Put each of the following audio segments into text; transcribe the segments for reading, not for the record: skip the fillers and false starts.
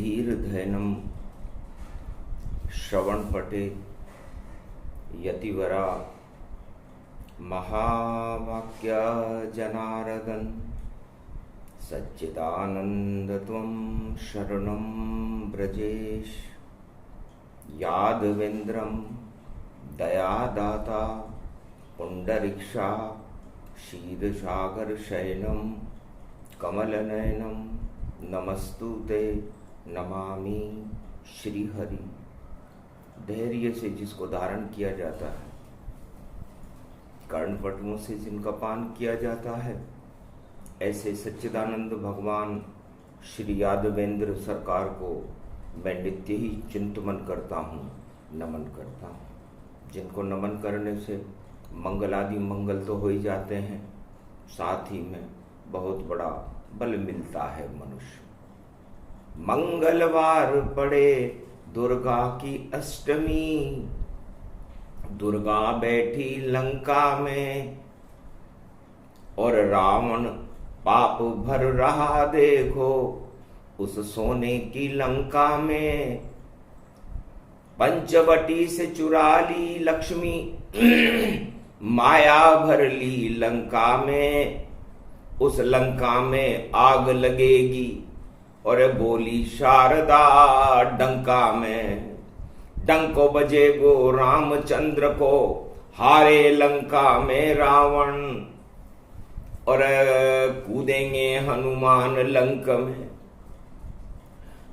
धीर धैनम श्रवणपटे यतिवरा महावाक्य जनार्दन सच्चिदानंद त्वं शरणं ब्रजेश यादवेन्द्रं दयादाता पुंडरीक्षा क्षीरसागर शयनं कमलनयनं नमस्तुते नमामि श्रीहरि। धैर्य से जिसको धारण किया जाता है, कर्णपटुओं से जिनका पान किया जाता है, ऐसे सच्चिदानंद भगवान श्री यादवेंद्र सरकार को मैं नित्य ही चिंतन करता हूँ, नमन करता हूँ। जिनको नमन करने से मंगलादि मंगल तो हो ही जाते हैं, साथ ही में बहुत बड़ा बल मिलता है मनुष्य। मंगलवार पड़े दुर्गा की अष्टमी, दुर्गा बैठी लंका में और रावण पाप भर रहा देखो उस सोने की लंका में। पंचवटी से चुरा ली लक्ष्मी माया भर ली लंका में, उस लंका में आग लगेगी और बोली शारदा डंका में। डंको बजेगो रामचंद्र को हारे लंका में रावण, और कूदेंगे हनुमान लंक में।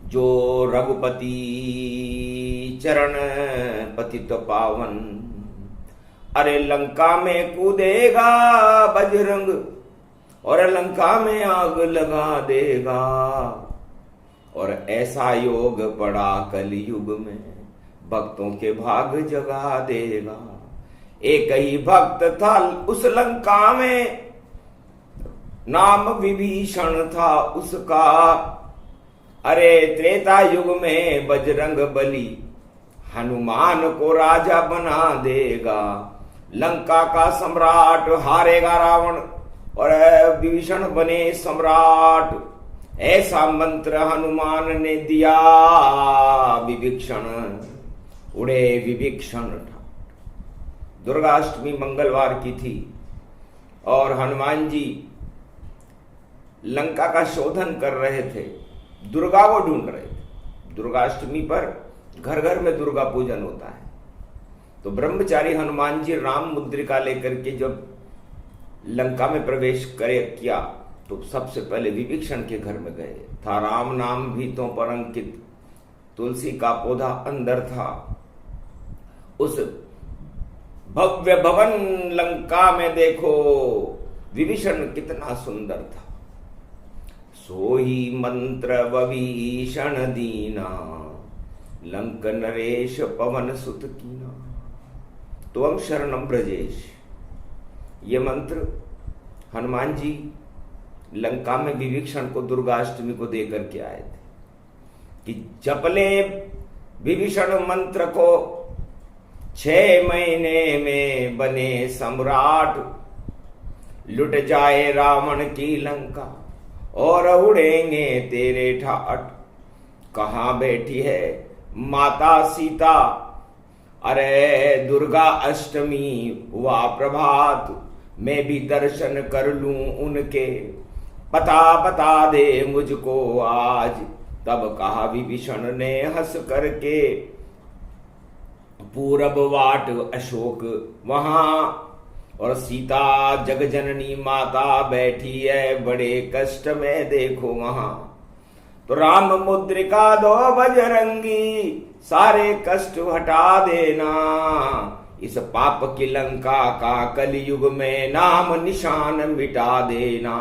जो रघुपति चरण पतित पावन, अरे लंका में कूदेगा बजरंग और लंका में आग लगा देगा। और ऐसा योग पड़ा कलयुग में, भक्तों के भाग जगा देगा। एक ही भक्त था उस लंका में, नाम विभीषण था उसका। अरे त्रेता युग में बजरंग बली हनुमान को राजा बना देगा। लंका का सम्राट हारेगा रावण और विभीषण बने सम्राट। ऐसा मंत्र हनुमान ने दिया, विभीषण उड़े विभीषण। दुर्गाष्टमी मंगलवार की थी और हनुमान जी लंका का शोधन कर रहे थे, दुर्गा को ढूंढ रहे थे। दुर्गाष्टमी पर घर घर में दुर्गा पूजन होता है। तो ब्रह्मचारी हनुमान जी राम मुद्रिका लेकर के जब लंका में प्रवेश किया तो सबसे पहले विभीषण के घर में गए। था राम नाम भीतों पर अंकित, तुलसी का पौधा अंदर था। उस भव्य भवन लंका में देखो विभीषण कितना सुंदर था। सोही मंत्र विभीषण दीना, लंक नरेश पवन सुत कीना। त्वं शरणं ब्रजेश, ये मंत्र हनुमान जी लंका में विभीषण को दुर्गाष्टमी को देकर के आए थे कि जपले विभीषण मंत्र को 6 महीने में बने सम्राट। लुट जाए रावण की लंका और उड़ेंगे तेरे ठाट। कहाँ बैठी है माता सीता, अरे दुर्गा अष्टमी हुआ प्रभात। मैं भी दर्शन कर लूं उनके, पता बता दे मुझको आज। तब कहा विभीषण ने हंस करके, पूरब वाट अशोक वहां और सीता जगजननी माता बैठी है बड़े कष्ट में देखो वहां। तो राम मुद्रिका दो बजरंगी, सारे कष्ट हटा देना। इस पाप की लंका का कलयुग में नाम निशान मिटा देना।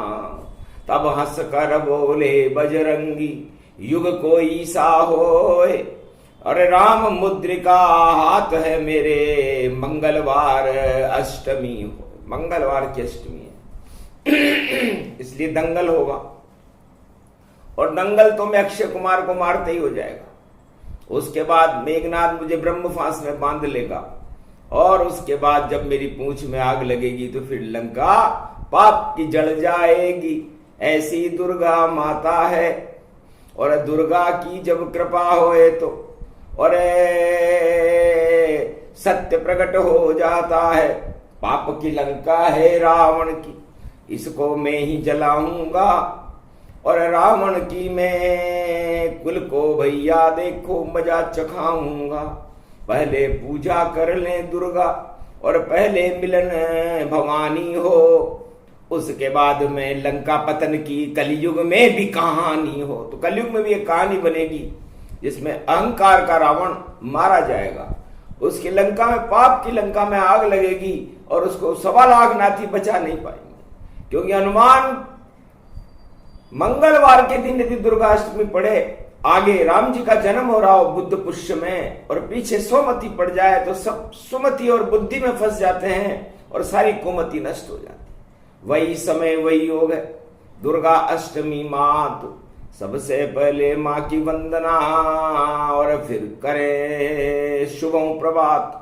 तब हंस कर बोले बजरंगी, युग कोई सा होए। अरे राम मुद्रिका हाथ है मेरे, मंगलवार अष्टमी हो, मंगलवार की अष्टमी है इसलिए दंगल होगा। और दंगल तो मैं अक्षय कुमार को मारते ही हो जाएगा। उसके बाद मेघनाथ मुझे ब्रह्म फांस में बांध लेगा और उसके बाद जब मेरी पूंछ में आग लगेगी तो फिर लंका पाप की जल जाएगी। ऐसी दुर्गा माता है और दुर्गा की जब कृपा होए तो और सत्य प्रकट हो जाता है। पाप की लंका है रावण की, इसको मैं ही जलाऊंगा और रावण की मैं कुल को भैया देखो मजा चखाऊंगा। पहले पूजा कर ले दुर्गा और पहले मिलन भवानी हो, उसके बाद में लंका पतन की कलयुग में भी कहानी हो। तो कलयुग में भी एक कहानी बनेगी जिसमें अहंकार का रावण मारा जाएगा, उसकी लंका में, पाप की लंका में आग लगेगी और उसको 1.25 लाख नाथी बचा नहीं पाएंगे। क्योंकि हनुमान मंगलवार के दिन यदि दुर्गाष्टमी पड़े, आगे राम जी का जन्म हो रहा हो बुद्ध पुष्य में और पीछे सोमती पड़ जाए तो सब सुमति और बुद्धि में फंस जाते हैं और सारी कुमति नष्ट हो जाती है। वही समय वही योग है। दुर्गा अष्टमी मात, सबसे पहले माँ की वंदना और फिर करे शुभम प्रभात।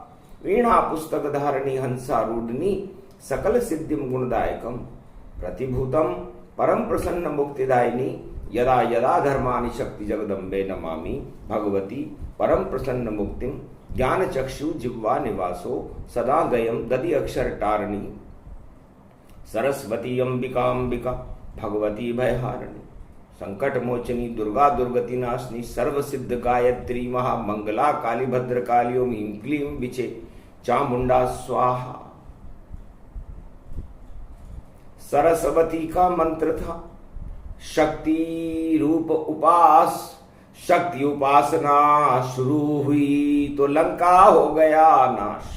वीणा पुस्तक धारणी हंसारूढ़नी सकल सिद्धिम गुणदायकम प्रतिभूतम परम प्रसन्न मुक्तिदायिनी यदा यदा धर्मानि शक्ति जगदम्बे नमामि भगवती परम प्रसन्न मुक्तिम ज्ञान चक्षु जिह्वा निवासो सदा गयम दधि अक्षर टारणी सरस्वती अंबिका अंबिका भगवती भयहारिणी संकट मोचनी दुर्गा दुर्गति नाशनी सर्व सिद्ध गायत्री महामंगला काली भद्र काली ओम ह्रीं क्लीं विचे चामुंडा स्वाहा। सरस्वती का मंत्र था शक्ति रूप उपास। शक्ति उपासना शुरू हुई तो लंका हो गया नाश।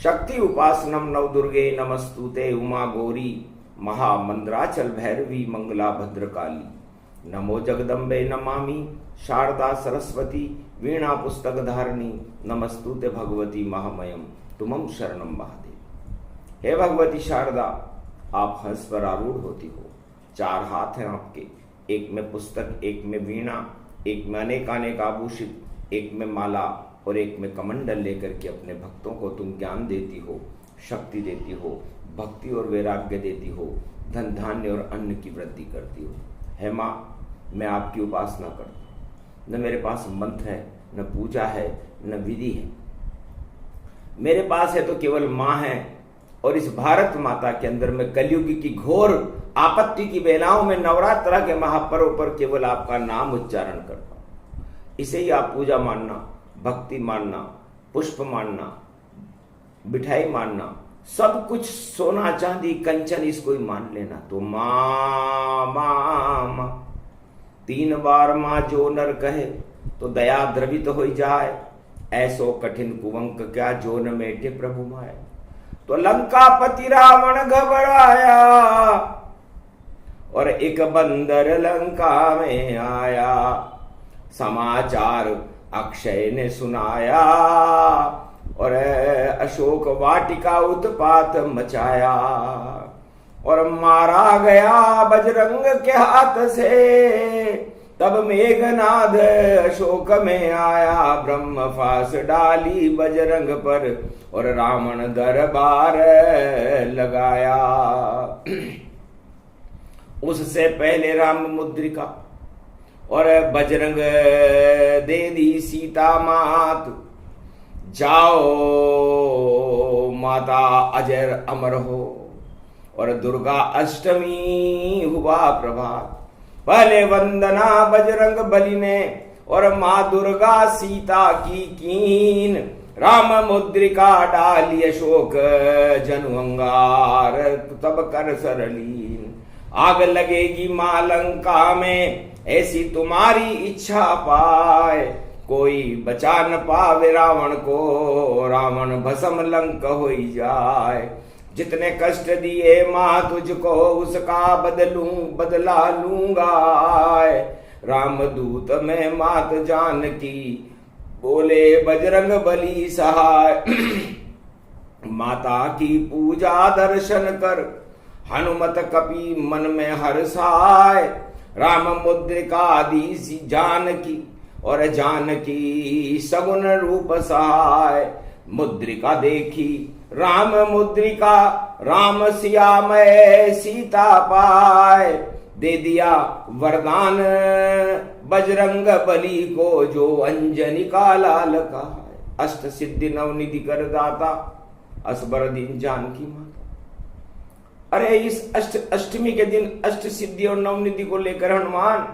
शक्ति उपासनम नव दुर्गे नमस्तुते उमा गौरी महामंद्राचल भैरवी मंगला भद्रकाली। नमो जगदम्बे नमामि शारदा सरस्वती वीणा पुस्तक धारणी नमस्तुते भगवती महामयम तुमम शरणम महादेव। हे भगवती शारदा, आप हंस पर आरूढ़ होती हो, 4 हाथ हैं आपके, एक में पुस्तक, एक में वीणा, एक में अनेक आभूषित, एक में माला और एक में कमंडल लेकर के अपने भक्तों को तुम ज्ञान देती हो, शक्ति देती हो, भक्ति और वैराग्य देती हो, धन धान्य और अन्न की वृद्धि करती हो। हे माँ, मैं आपकी उपासना करता हूँ। न मेरे पास मंत्र है, न पूजा है, न विधि है। मेरे पास है तो केवल माँ है। और इस भारत माता के अंदर में कलयुग की घोर आपत्ति की बेलाओं में नवरात्र के महापर्व पर केवल आपका नाम उच्चारण करता हूं। इसे ही आप पूजा मानना, भक्ति मानना, पुष्प मानना, मिठाई मानना, सब कुछ सोना चांदी कंचन इसको ही मान लेना। तो माँ माँ माँ 3 बार माँ जो नर कहे तो दया द्रवित तो हो जाए। ऐसो कठिन कुवंक क्या जो न मेटे प्रभु माए। तो लंकापति रावण घबराया और एक बंदर लंका में आया। समाचार अक्षय ने सुनाया और अशोक वाटिका उत्पात मचाया और मारा गया बजरंग के हाथ से। तब मेघनाद अशोक में आया, ब्रह्म फांस डाली बजरंग पर और रावण दरबार लगाया। उससे पहले राम मुद्रिका और बजरंग दे दी सीता मात। जाओ माता अजर अमर हो और दुर्गा अष्टमी हुआ प्रभात। पहले वंदना बजरंग बली ने और माँ दुर्गा सीता की कीन। राम मुद्रिका डाली अशोक जनु अंगार तब कर सरलीन। आग लगेगी माँ लंका में ऐसी तुम्हारी इच्छा पाए। कोई बचा न पावे रावण को, रावण भस्म लंक हो जाए। जितने कष्ट दिए माँ तुझको उसका बदला लूंगा। रामदूत में मात जानकी बोले बजरंग बली सहाय। माता की पूजा दर्शन कर हनुमत कपि मन में हर्षाय। राम मुद्रिका दी जानकी और जानकी सगुन रूप सहाय। मुद्रिका देखी राम मुद्रिका, राम सिया में सीता पाए। दे दिया वरदान बजरंग बली को, जो अंजनी का लाल कहा। अष्ट सिद्धि नवनिधि कर दाता, असबर दिन जानकी माता। अरे इस अष्टमी के दिन अष्ट सिद्धि और नवनिधि को लेकर हनुमान,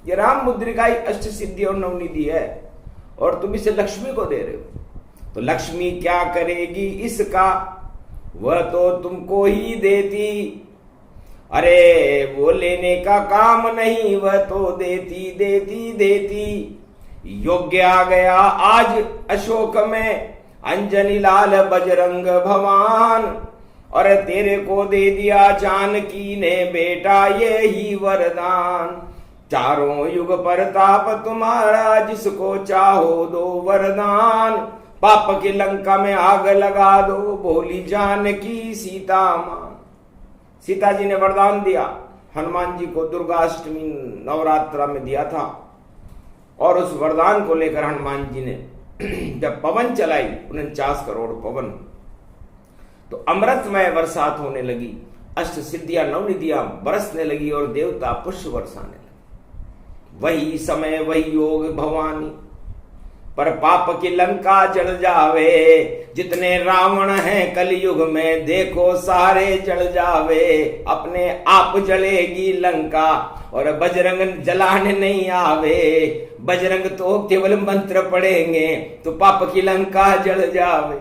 ये राम मुद्रिका ही अष्ट सिद्धि और नवनिधि है, और तुम इसे लक्ष्मी को दे रहे हो। तो लक्ष्मी क्या करेगी इसका, वह तो तुमको ही देती। अरे वो लेने का काम नहीं, वह तो देती देती देती। योग्य आ गया आज अशोक में अंजनी लाल बजरंग भगवान, और तेरे को दे दिया जानकी ने बेटा ये ही वरदान। चारों युग परताप तुम्हारा, जिसको चाहो दो वरदान। पाप की लंका में आग लगा दो, बोली जानकी सीता मां। सीता जी ने वरदान दिया हनुमान जी को, दुर्गाष्टमी नवरात्रा में दिया था। और उस वरदान को लेकर हनुमान जी ने जब पवन चलाई, 49 करोड़ पवन, तो अमृतमय बरसात होने लगी, अष्ट सिद्धियां नवनिधियां बरसने लगी और देवता पुष्प बरसाने लगे। वही समय वही योग भवानी, पर पाप की लंका जल जावे। जितने रावण हैं कलयुग में देखो सारे जल जावे। अपने आप जलेगी लंका और बजरंग जलाने नहीं आवे। बजरंग तो केवल मंत्र पढ़ेंगे तो पाप की लंका जल जावे।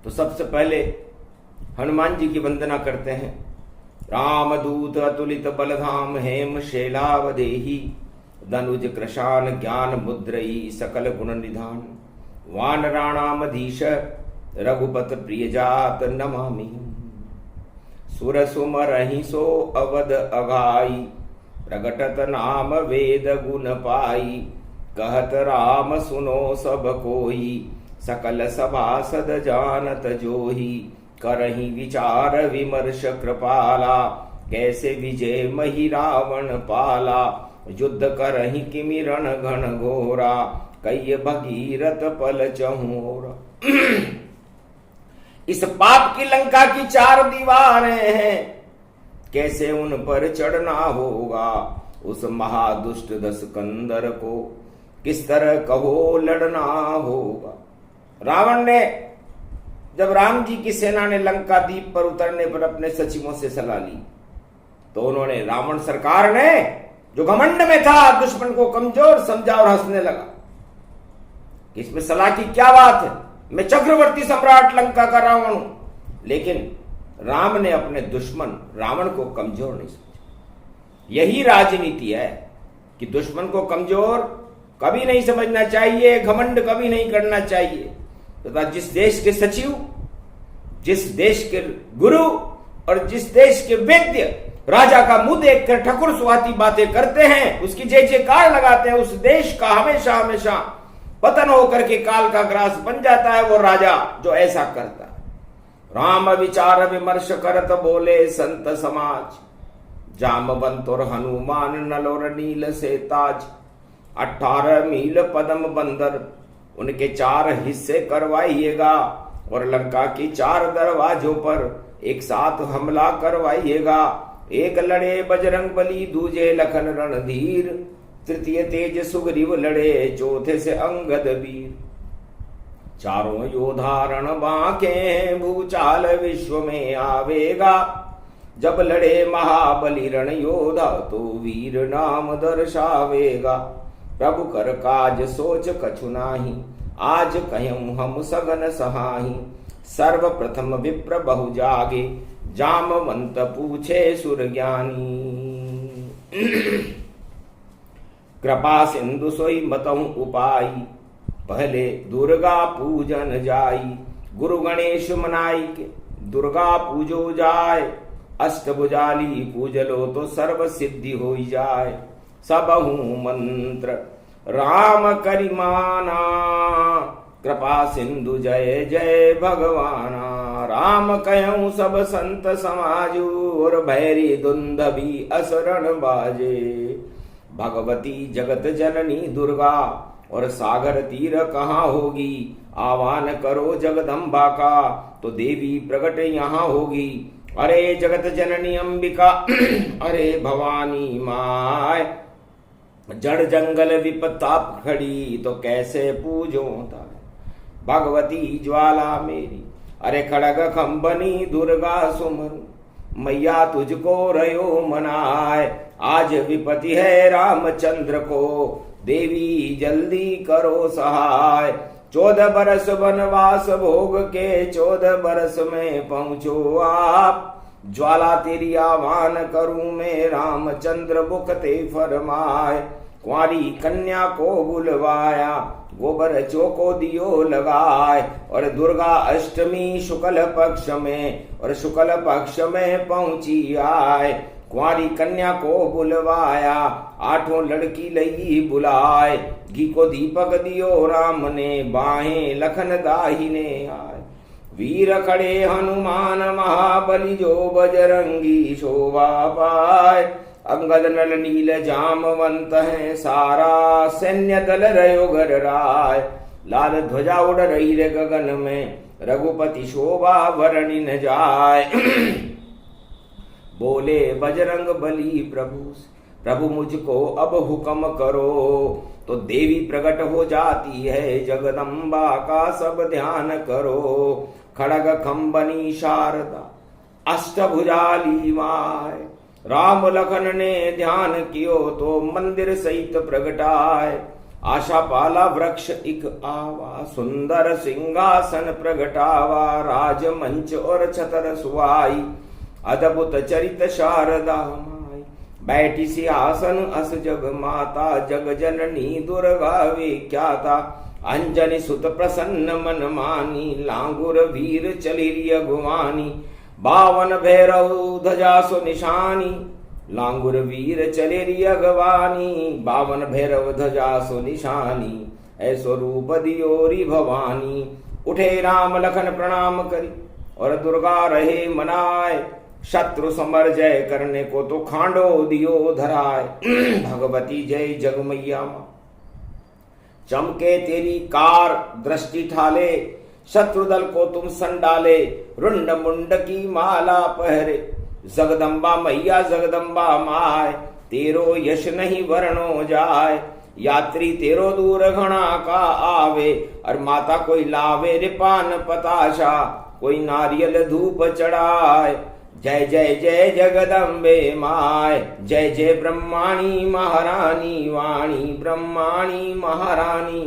तो सबसे पहले हनुमान जी की वंदना करते हैं। रामदूत अतुलित बलधाम हेम शैलावदेही, धनुज कृशान ज्ञान मुद्रई सकल गुण निधान। वानराणामधीश रघुपत प्रिय जात नमामि। सुर सुमरहि सो अवध अघाई, प्रगटत नाम वेद गुण पाई। कहत राम सुनो सब कोई, सकल सभासद जानत जोही। करहि विचार विमर्श कृपाला, कैसे विजय मही रावण पाला। युद्ध करहि किमिरण घन घोरा, कई भगीरथ पल चहुरा। इस पाप की लंका की 4 दीवारें हैं, कैसे उन पर चढ़ना होगा। उस महादुष्ट दशकंदर को किस तरह कहो लड़ना होगा। रावण ने जब राम जी की सेना ने लंका द्वीप पर उतरने पर अपने सचिवों से सलाह ली, तो उन्होंने, रावण सरकार ने जो घमंड में था, दुश्मन को कमजोर समझा और हंसने लगा। इसमें सलाह की क्या बात है, मैं चक्रवर्ती सम्राट लंका का रावण हूं। लेकिन राम ने अपने दुश्मन रावण को कमजोर नहीं समझा। यही राजनीति है कि दुश्मन को कमजोर कभी नहीं समझना चाहिए, घमंड कभी नहीं करना चाहिए। तथा जिस देश के सचिव, जिस देश के गुरु और जिस देश के वैद्य राजा का मुंह देखकर ठकुर सुहाती बातें करते हैं, उसकी जय जयकार लगाते हैं, उस देश का हमेशा हमेशा पतन होकर के काल का ग्रास बन जाता है वो राजा जो ऐसा करता है। राम विचार विमर्श करत बोले संत समाज, जामवंत और हनुमान नल और नील से ताज। 18 मील पदम बंदर उनके 4 हिस्से करवाइएगा, और लंका की 4 दरवाजों पर एक साथ हमला करवाइएगा। एक लड़े बजरंग बली, दूजे लखन रणधीर, तृतीय तेज सुग्रीव लड़े, चौथे से अंगद वीर। चारों योधा रण बांके, भूचाल विश्व में आवेगा। जब लड़े महाबली रण योधा, तो वीर नाम दर्शावेगा। प्रभु कर काज सोच कछु नाही, आज कहूं हम सगन सहाही। सर्वप्रथम विप्र बहु जागे, जामवंत पूछे सुर ज्ञानी। कृपा सिंधु सोई मतहु उपाई, पहले दुर्गा पूजन जाई। गुरु गणेश मनाई के दुर्गा पूजो जाय, अष्टभुजाली पूजलो तो सर्व सिद्धि हो जाए। सबहु मंत्र राम करिमाना, कृपा सिंधु जय जय भगवाना। राम कहूं सब संत समाजू, और भैरी दुंदभी असरण बाजे। भगवती जगत जननी दुर्गा, और सागर तीर कहाँ होगी। आह्वान करो जगदम्बा का, तो देवी प्रकट यहाँ होगी। अरे जगत जननी अंबिका अरे भवानी माय, जड़ जंगल विपताप खड़ी तो कैसे पूजो ताय। भगवती ज्वाला मेरी अरे खड़ग खंबनी दुर्गा सुमरु, मैया तुझको रयो मनाए। आज विपत्ति है रामचंद्र को, देवी जल्दी करो सहाय। 14 बरस वनवास भोग के 14 बरस में पहुंचो आप। ज्वाला तेरी आह्वान करूं मैं, रामचंद्र बुकते फरमाए। कुंवारी कन्या को बुलवाया, गोबर चौको दियो लगाए। और दुर्गा अष्टमी शुक्ल पक्ष में, और शुक्ल पक्ष में पहुंची आए। कुंवारी कन्या को बुलवाया, 8 लड़की लई बुलाए। घी को दीपक दियो राम ने, बाहें लखन दाहिने आए। वीर खड़े हनुमान महाबली, जो बजरंगी शोभा पाए। अंगद नल नील जामवंत है, सारा सैन्य दल रयो घर राय। लाल ध्वजा उड़ रही रे गगन में, रघुपति शोभा वर्णि न जाय। बोले बजरंग बली प्रभु, प्रभु मुझको अब हुक्म करो। तो देवी प्रकट हो जाती है, जगदम्बा का सब ध्यान करो। खड़ग खंबनी शारदा अष्टभुजाली माय, राम लखन ने ध्यान कियो तो मंदिर सहित प्रगटाए। आशा पाला वृक्ष इक आवा, सुंदर सिंहासन प्रगटावा। राज मंच और छतर सुवाई, अद्भुत चरित शारदा माई। बैठी सिंहासन अस जग माता, जग जननी दुर्गा विख्याता। अंजनी सुत प्रसन्न मन मानी, लांगुर वीर चलिरिय गुवानी। 52 भैरव ध्वजा सो निशानी, लांगुर वीर चलेरिय गवानी। 52 भैरव ध्वजा सो निशानी, ऐसो रूप दियोरी भवानी। उठे राम लखन प्रणाम करी, और दुर्गा रहे मनाए। शत्रु समर जय करने को तो खांडो दियो धराए। भगवती जय जगमैया मां, चमके तेरी कार दृष्टि ठाले। शत्रु दल को तुम संडाले, रुंड मुंड की माला पहरे। जगदम्बा मैया जगदम्बा माय, तेरो यश नहीं वर्णो जाय। यात्री तेरो दूर घना का आवे, और माता कोई लावे रे पान पताशा, कोई नारियल धूप चढ़ाए। जय जय जय जगदम्बे माय, जय जय ब्रह्माणी महारानी वाणी। ब्रह्माणी महारानी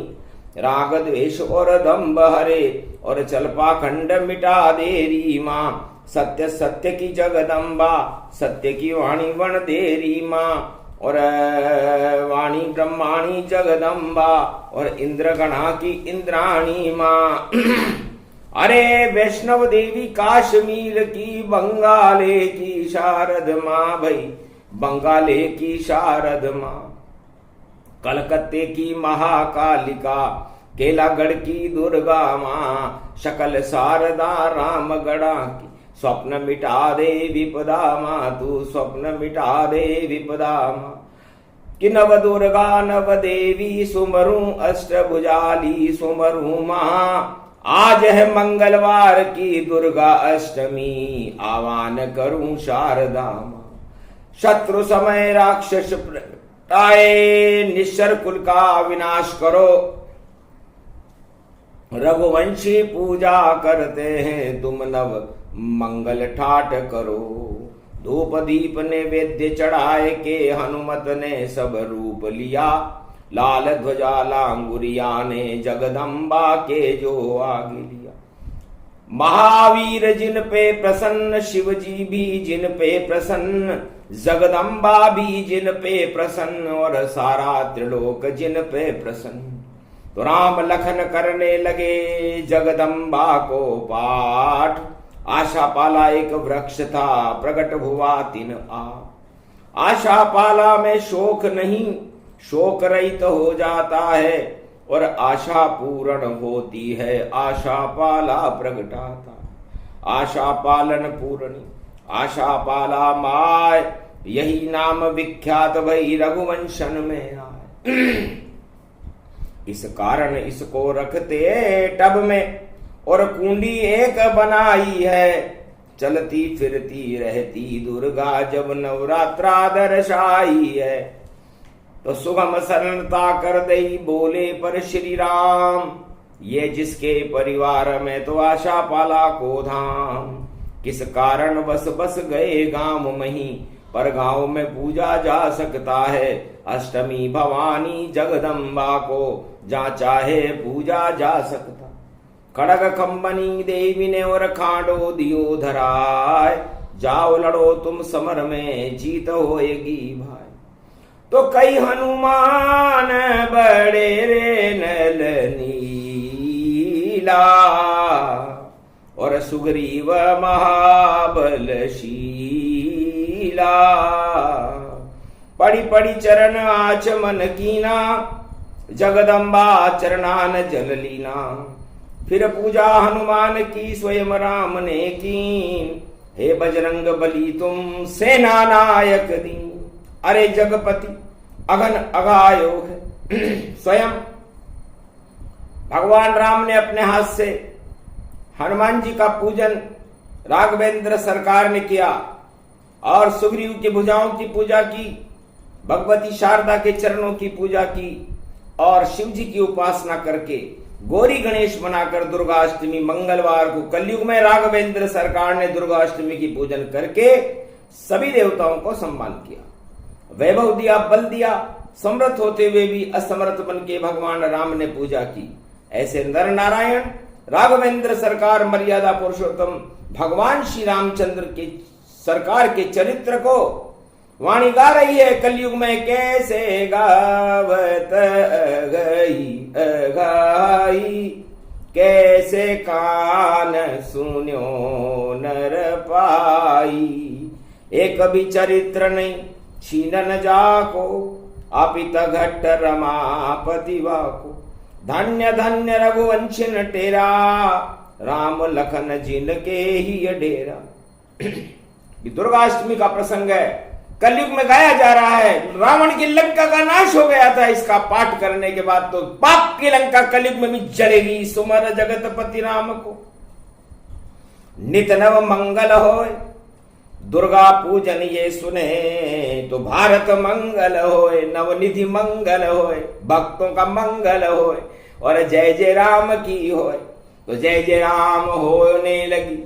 राग द्वेष और दंभ हरे, और चल पाखंड मिटा देरी मां। सत्य सत्य की जगदम्बा, सत्य की वाणी वन देरी मां। और वाणी ब्रह्माणी जगदम्बा, और इंद्रगणा की इंद्राणी मां। अरे वैष्णव देवी काश्मीर की, बंगाले की शारद मां भाई, बंगाले की शारद मां। कलकत्ते की महाकालिका, केलागढ़ की दुर्गा मां। शकल शारदा रामगढ़ा की, स्वप्न मिटा दे विपदा मां। तू स्वप्न मिटा दे विपदा मां। कि नव दुर्गा नव देवी, सुमरू अष्टभुजाली सुमरू मां। आज है मंगलवार की दुर्गा अष्टमी, आह्वान करूं शारदा मां। शत्रु समय राक्षस प्रगटाए, निश्चर कुल का विनाश करो। रघुवंशी पूजा करते हैं तुम, नव मंगल ठाट करो। धूप दीप नैवेद्य चढ़ाए के, हनुमत ने सब रूप लिया। लाल ध्वजा लांगुरिया ने, जगदम्बा के जो आगे लिया। महावीर जिन पे प्रसन्न, शिव जी भी जिन पे प्रसन्न। जगदम्बा भी जिन पे प्रसन्न, और सारा त्रिलोक जिन पे प्रसन्न। तो राम लखन करने लगे जगदम्बा को पाठ। आशा पाला एक वृक्ष था, प्रकट हुआ तीन आशा पाला में शोक नहीं, शोक रहित हो जाता है। और आशा पूर्ण होती है, आशा पाला प्रगटाता। आशा पालन पूर्णी, आशा पाला माय, यही नाम विख्यात भई रघुवंशन में आए। इस कारण इसको रखते टब में, और कुंडी एक बनाई है। चलती फिरती रहती दुर्गा जब नवरात्रा दर्शाई है, तो सुगम सरलता कर दई बोले पर श्री राम, ये जिसके परिवार में तो आशा पाला को धाम। किस कारण बस बस गए गांव मही, पर गांव में पूजा जा सकता है। अष्टमी भवानी जगदम्बा को जहाँ चाहे पूजा जा सकता। खड़ग खम्बनी देवी ने और खांडो दियो धराय, जाओ लड़ो तुम समर में जीत होएगी भाई। तो कई हनुमान बड़े रे नल नीला, और सुग्रीव महाबल शीला। पड़ी पड़ी चरण आचमन कीना, जगदम्बा चरणान जल लीना। फिर पूजा हनुमान की स्वयं राम ने कीन, हे बजरंग बली तुम सेना नायक दीन। अरे जगपति अगन अगायो है। स्वयं भगवान राम ने अपने हाथ से हनुमान जी का पूजन राघवेंद्र सरकार ने किया, और सुग्रीव की भुजाओं की पूजा की, भगवती शारदा के चरणों की पूजा की, और शिव जी की उपासना करके गौरी गणेश बनाकर दुर्गाष्टमी मंगलवार को कलयुग में राघवेंद्र सरकार ने दुर्गाष्टमी की पूजन करके सभी देवताओं को सम्मान किया, वैभव दिया, बल दिया। समर्थ होते हुए भी असमर्थ बन के भगवान राम ने पूजा की। ऐसे नर नारायण राघवेंद्र सरकार मर्यादा पुरुषोत्तम भगवान श्री रामचंद्र के सरकार के चरित्र को वाणी गा रही है कलयुग में। कैसे गावत गई गाई, कैसे कान सुन्यो नर पाई। एक भी चरित्र नहीं छीनन जाको, अपित घट रमापति वाको। धन्य धन्य रघुवंशन टेरा, राम लखन जिनके ही डेरा। दुर्गाष्टमी का प्रसंग है, कलयुग में गाया जा रहा है। रावण की लंका का नाश हो गया था, इसका पाठ करने के बाद तो पाप की लंका कलयुग में भी जलेगी। सुमर जगतपति राम को नित नव मंगल होय, दुर्गा पूजन ये सुने तो भारत मंगल होए। नवनिधि मंगल होए, भक्तों का मंगल होए, और जय जय राम की होए। तो जय जय राम होने लगी,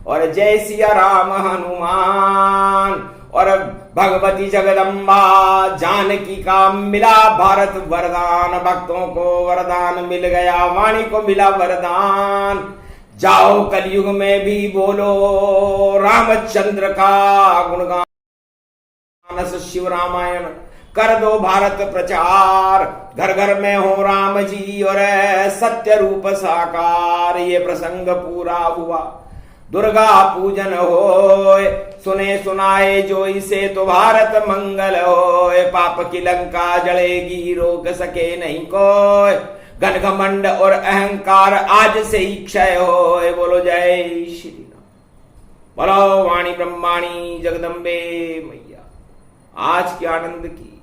और जय सिया राम हनुमान। और भगवती जगदम्बा जानकी का मिला भारत वरदान, भक्तों को वरदान मिल गया, वाणी को मिला वरदान। जाओ कलयुग में भी बोलो रामचंद्र का गुणगान, शिव रामायण कर दो भारत प्रचार। घर घर में हो राम जी और सत्य रूप साकार। ये प्रसंग पूरा हुआ, दुर्गा पूजन होए, सुने सुनाए जो इसे तो भारत मंगल होए। पाप की लंका जलेगी, रोक सके नहीं कोई। घन घमंड और अहंकार आज से ही क्षय होए। बोलो जय श्री राम, बोलो वाणी ब्रह्माणी जगदम्बे मैया। आज के आनंद की